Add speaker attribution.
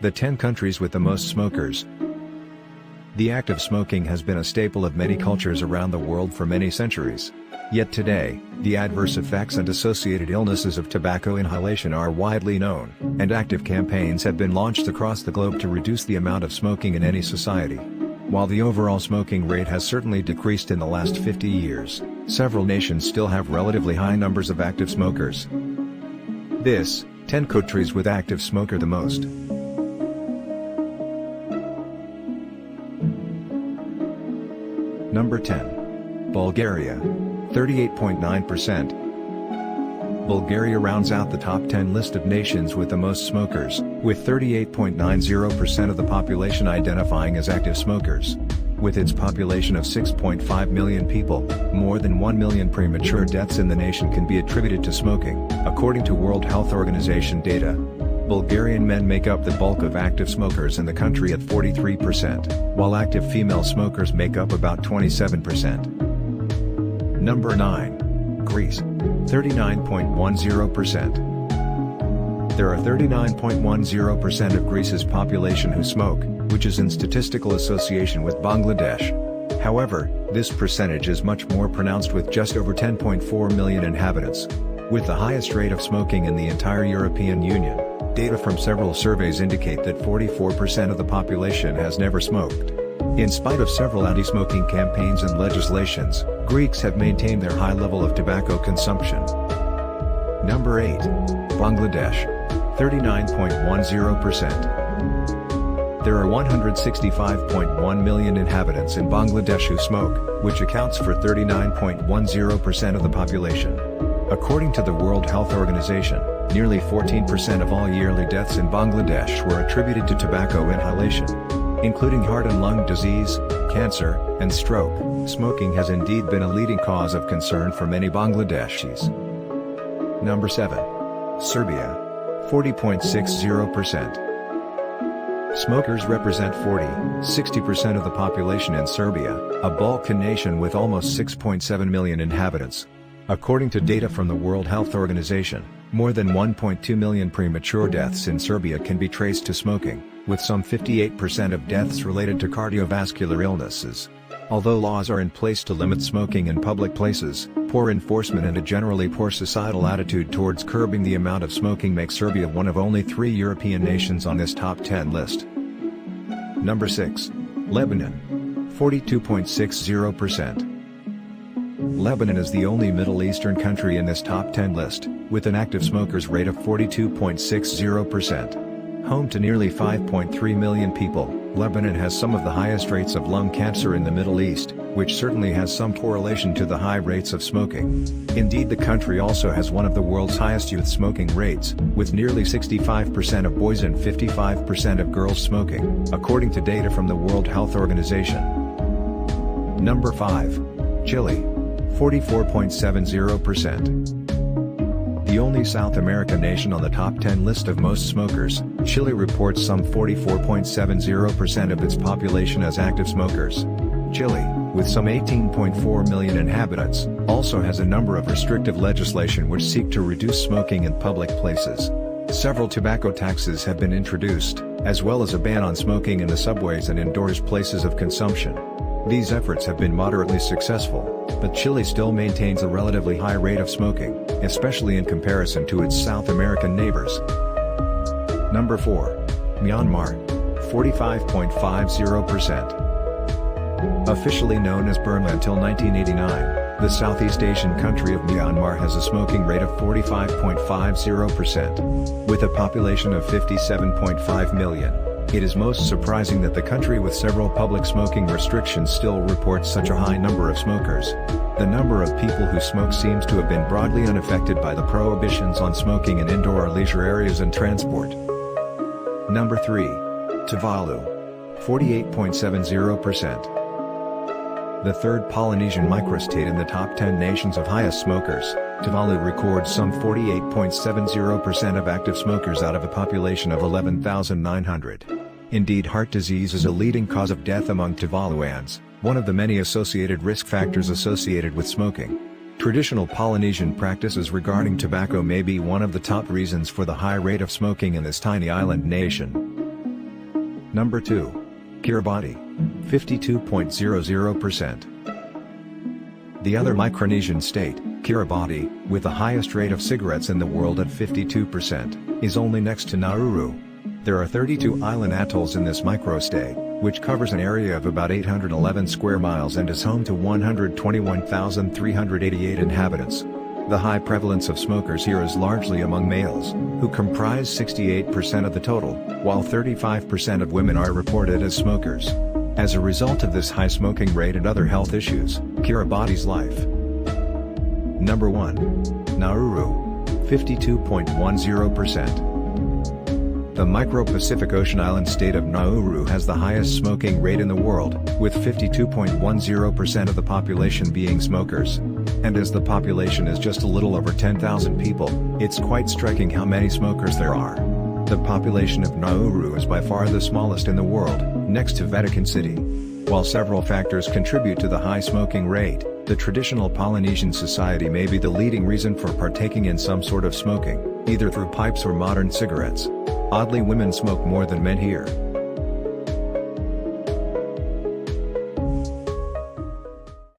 Speaker 1: The 10 countries with the most smokers. The act of smoking has been a staple of many cultures around the world for many centuries. Yet today, the adverse effects and associated illnesses of tobacco inhalation are widely known, and active campaigns have been launched across the globe to reduce the amount of smoking in any society. While the overall smoking rate has certainly decreased in the last 50 years, several nations still have relatively high numbers of active smokers. This, 10 countries with active smoker the most. Number 10. Bulgaria. 38.9%. Bulgaria rounds out the top 10 list of nations with the most smokers, with 38.90% of the population identifying as active smokers. With its population of 6.5 million people, more than 1 million premature deaths in the nation can be attributed to smoking, according to World Health Organization data. Bulgarian men make up the bulk of active smokers in the country at 43%, while active female smokers make up about 27%. Number 9. Greece. 39.10%. There are 39.10% of Greece's population who smoke, which is in statistical association with Bangladesh. However, this percentage is much more pronounced with just over 10.4 million inhabitants. With the highest rate of smoking in the entire European Union, data from several surveys indicate that 44% of the population has never smoked. In spite of several anti-smoking campaigns and legislations, Greeks have maintained their high level of tobacco consumption. Number 8. Bangladesh. 39.10%. There are 165.1 million inhabitants in Bangladesh who smoke, which accounts for 39.10% of the population. According to the World Health Organization, nearly 14% of all yearly deaths in Bangladesh were attributed to tobacco inhalation. Including heart and lung disease, cancer, and stroke, smoking has indeed been a leading cause of concern for many Bangladeshis. Number 7. Serbia. 40.60%. Smokers represent 60% of the population in Serbia, a Balkan nation with almost 6.7 million inhabitants. According to data from the World Health Organization, more than 1.2 million premature deaths in Serbia can be traced to smoking, with some 58% of deaths related to cardiovascular illnesses. Although laws are in place to limit smoking in public places, poor enforcement and a generally poor societal attitude towards curbing the amount of smoking make Serbia one of only 3 European nations on this top 10 list. Number 6. Lebanon. 42.60%. Lebanon is the only Middle Eastern country in this top 10 list, with an active smokers rate of 42.60%. Home to nearly 5.3 million people, Lebanon has some of the highest rates of lung cancer in the Middle East, which certainly has some correlation to the high rates of smoking. Indeed, the country also has one of the world's highest youth smoking rates, with nearly 65% of boys and 55% of girls smoking, according to data from the World Health Organization. Number 5. Chile. 44.70%. The only South American nation on the top 10 list of most smokers, Chile reports some 44.70% of its population as active smokers. Chile, with some 18.4 million inhabitants, also has a number of restrictive legislation which seek to reduce smoking in public places. Several tobacco taxes have been introduced, as well as a ban on smoking in the subways and indoors places of consumption. These efforts have been moderately successful, but Chile still maintains a relatively high rate of smoking, especially in comparison to its South American neighbors. Number 4. Myanmar. 45.50%. Officially known as Burma until 1989, the Southeast Asian country of Myanmar has a smoking rate of 45.50%. With a population of 57.5 million. It is most surprising that the country with several public smoking restrictions still reports such a high number of smokers. The number of people who smoke seems to have been broadly unaffected by the prohibitions on smoking in indoor or leisure areas and transport. Number 3. Tuvalu. 48.70%. The third Polynesian microstate in the top 10 nations of highest smokers, Tuvalu records some 48.70% of active smokers out of a population of 11,900. Indeed, heart disease is a leading cause of death among Tuvaluans, one of the many associated risk factors associated with smoking. Traditional Polynesian practices regarding tobacco may be one of the top reasons for the high rate of smoking in this tiny island nation. Number 2. Kiribati. 52.00%. The other Micronesian state, Kiribati, with the highest rate of cigarettes in the world at 52%, is only next to Nauru. There are 32 island atolls in this microstate, which covers an area of about 811 square miles and is home to 121,388 inhabitants. The high prevalence of smokers here is largely among males, who comprise 68% of the total, while 35% of women are reported as smokers. As a result of this high smoking rate and other health issues, Kiribati's life. Number 1. Nauru. 52.10%. The micro-Pacific Ocean island state of Nauru has the highest smoking rate in the world, with 52.10% of the population being smokers. And as the population is just a little over 10,000 people, it's quite striking how many smokers there are. The population of Nauru is by far the smallest in the world, next to Vatican City. While several factors contribute to the high smoking rate, the traditional Polynesian society may be the leading reason for partaking in some sort of smoking, either through pipes or modern cigarettes. Oddly, women smoke more than men here.